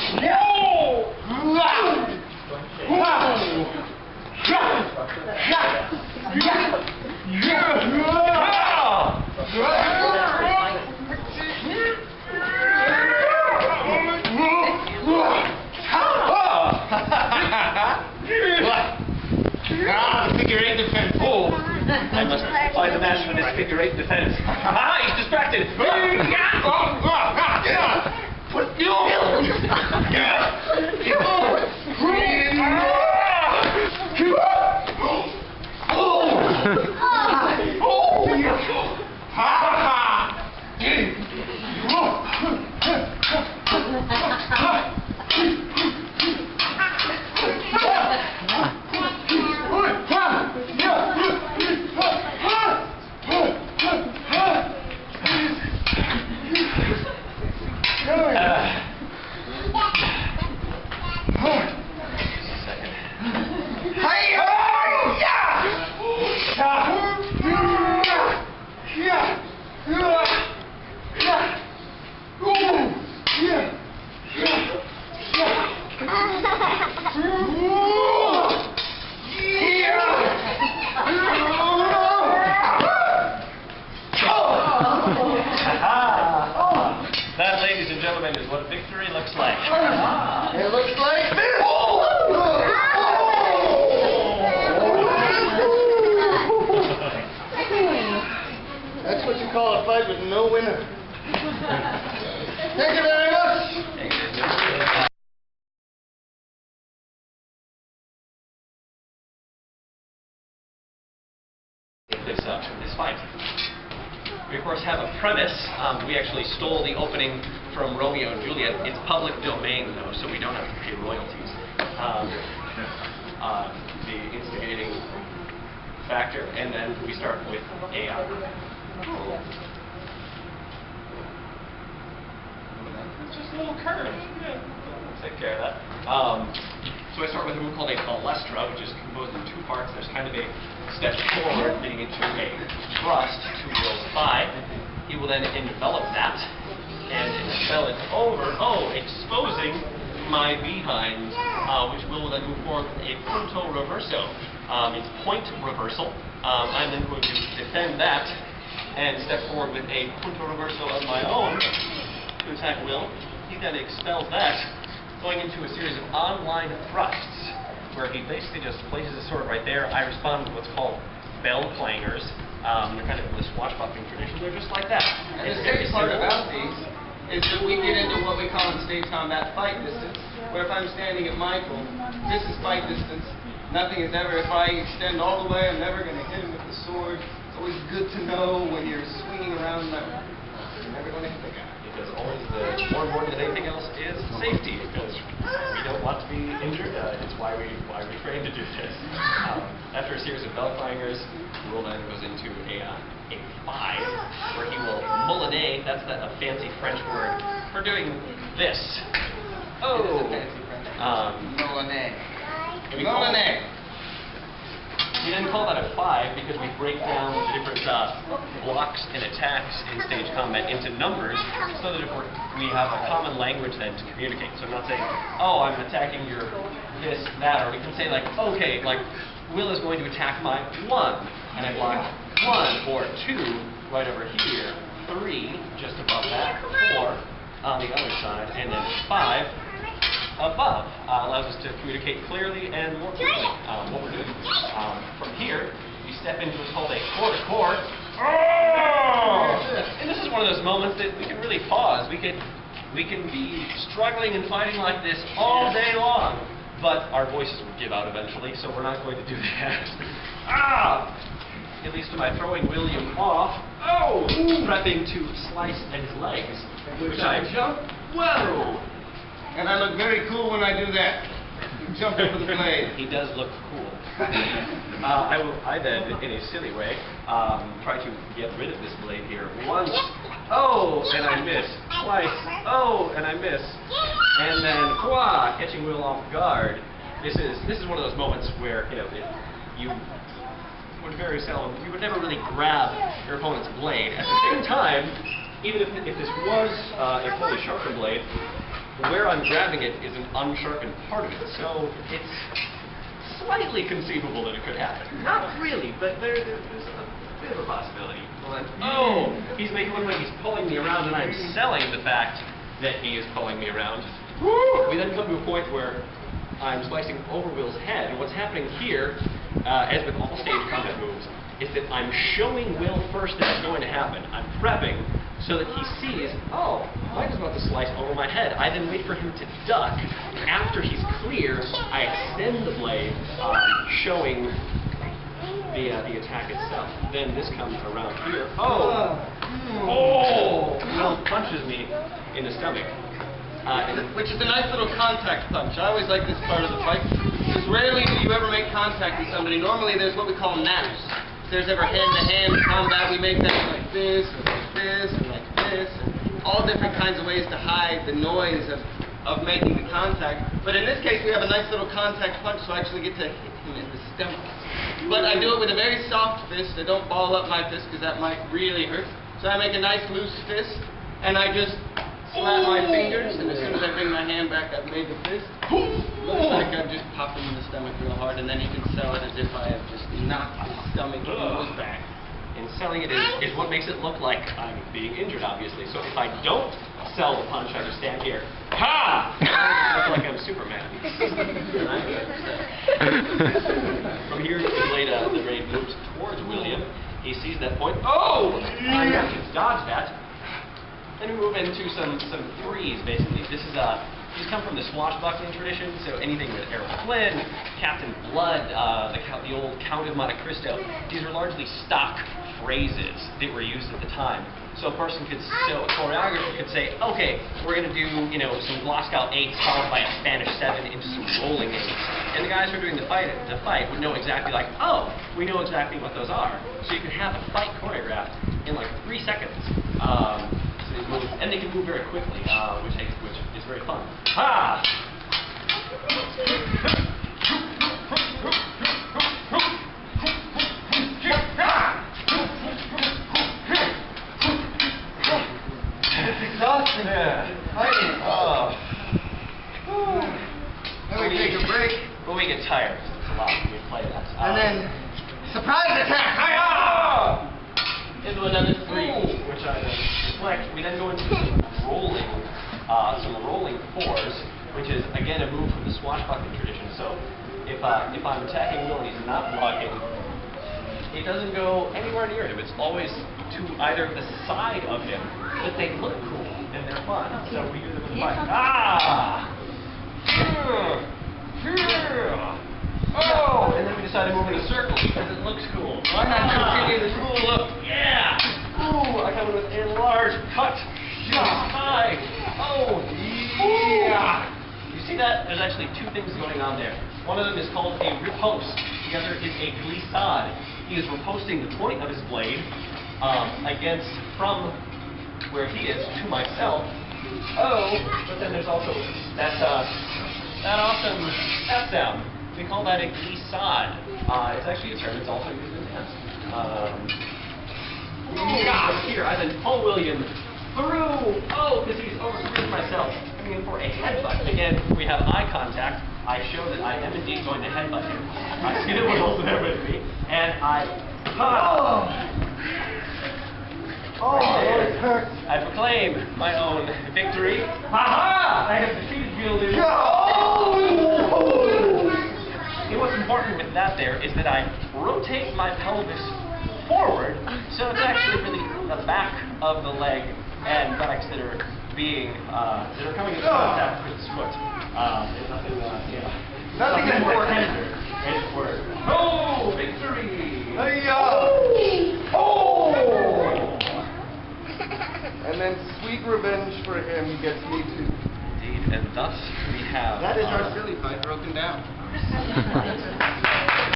The figure eight defense. Oh, I must find the match for this figure eight defense. Aha, he's distracted. Put you. That, ladies and gentlemen, is what victory looks like. It looks like this! That's what you call a fight with no winner. Thank you very much! This fight. We of course have a premise. We actually stole the opening from Romeo and Juliet. It's public domain though, so we don't have to pay royalties. The instigating factor, and then we start with AI. It's just a little curve. Yeah, we'll take care of that. So I start with a move called a balestra, which is composed of two parts. There's kind of a step forward leading into a thrust to Will's thigh. He will then envelop that and expel it over, exposing my behind, which will then move forward with a punto reverso. It's point reversal. I'm then going to defend that and step forward with a punto reverso of my own to attack Will. He then expels that, going into a series of online thrusts, where he basically just places it sort of right there. I respond with what's called bell clangers. They're kind of in the swashbuckling tradition. They're just like that. And the scary part about these is that we get into what we call in stage combat fight distance, where if I'm standing at Michael, this is fight distance. Nothing is ever, if I extend all the way, I'm never going to hit him with the sword. It's always good to know when you're swinging around that you're never going to hit the guy. Because always more important than anything else is safety, because we don't want to be injured. It's why we train to do this. After a series of bell clangers, Will then goes into a 5, where he will moulinet. That's a fancy French word for doing this. Oh, It is a fancy French word. Moulinet. Moulinet. We then call that a 5 because we break down the different blocks and attacks in stage combat into numbers, so that if we have a common language then to communicate. So I'm not saying, oh, I'm attacking your this, that, or we can say like, okay, like Will is going to attack my 1, and I block 1 or 2 right over here, 3 just above that, 4 on the other side, and then 5 above. Allows us to communicate clearly and more quickly what we're doing. From here, we step into what's called a core-to-core. And this is one of those moments that we can really pause. We can be struggling and fighting like this all day long, but our voices will give out eventually, so we're not going to do that. At least am I throwing William off. Prepping to slice at his legs, which I jump. Whoa! And I look very cool when I do that. Jump over the blade. He does look cool. I then, in a silly way, try to get rid of this blade here. Once, and I miss. Twice, and I miss. And then, catching Will off guard. This is one of those moments where, you would very seldom, you would never really grab your opponent's blade. At the same time, even if this was a fully sharpened blade, where I'm grabbing it is an unsharpened part of it, so it's slightly conceivable that it could happen. Not really, but there's a bit of a possibility. Oh, he's making one when he's pulling me around, and I'm selling the fact that he is pulling me around. We then come to a point where I'm slicing over Will's head, and what's happening here, as with all stage combat moves, is that I'm showing Will first that it's going to happen. I'm prepping so that he sees, oh, Mike is about to slice over my head. I then wait for him to duck. After he's clear, I extend the blade, showing the attack itself. Then this comes around here. Oh! Will punches me in the stomach. Which is a nice little contact punch. I always like this part of the fight, because rarely do you ever make contact with somebody. Normally there's what we call naps. If there's ever hand-to-hand combat, we make that like this, and like this, and like this, and all different kinds of ways to hide the noise of making the contact. But in this case, we have a nice little contact punch, so I actually get to hit him in the stomach. But I do it with a very soft fist. I don't ball up my fist, because that might really hurt. So I make a nice loose fist, and I just slap my fingers, and as soon as I bring my hand back, I've made the fist. Looks like I've just popped him in the stomach real hard, and then he can sell it as if I have just knocked his stomach back. And selling it is what makes it look like I'm being injured, obviously. So if I don't sell the punch, I just stand here. Ha! I look like I'm Superman. From here, the blade moves towards William. He sees that point. Oh! I have to dodge that. Then we move into some threes, basically. This is these come from the swashbuckling tradition, so anything with Errol Flynn, Captain Blood, the old Count of Monte Cristo. These are largely stock phrases that were used at the time. So a person could, a choreographer could say, okay, we're going to do, some Glasgow 8s followed by a Spanish 7 into some rolling 8s. And the guys who are doing the fight would know exactly like, oh, we know exactly what those are. So you can have a fight choreographed in like 3 seconds. And they can move very quickly, which is very fun. Ha! It's exhausting. Fighting. Then we take a break. When we get tired, it's a lot when we play that. And then, surprise attack! Hi-ya! Into another three, which I then deflect. We then go into some rolling fours, which is again a move from the swashbuckling tradition. So if I'm attacking Will and he's not blocking, it doesn't go anywhere near him. It's always to either the side of him, but they look cool and they're fun. So we do them in the fight. Ah! Oh! And then we decide to move in a circle because it looks cool. Why not continue this cool look? Yeah! Ooh, I come in with a large cut. High. Oh, yeah! You see that? There's actually two things going on there. One of them is called a riposte. The other is a glissade. He is riposting the point of his blade from where he is to myself. Oh, but then there's also that awesome F sound. We call that a glissade. It's actually a term. It's also used in dance. Here, I then pull William through. Oh, because he's overthrew myself. Coming in for a headbutt. Again, we have eye contact. I show that I am indeed going to headbutt him. I see that Will's there with me, and I. Oh, it hurts. I proclaim my own victory. Ha-ha! I have defeated William. And what's important with that there is that I rotate my pelvis forward, so it's actually really the back of the leg and buttocks that are coming into contact with his foot. Nothing important. Oh, victory! Oh! And then sweet revenge for him gets me too. Indeed, and thus we have... That is our silly fight broken down.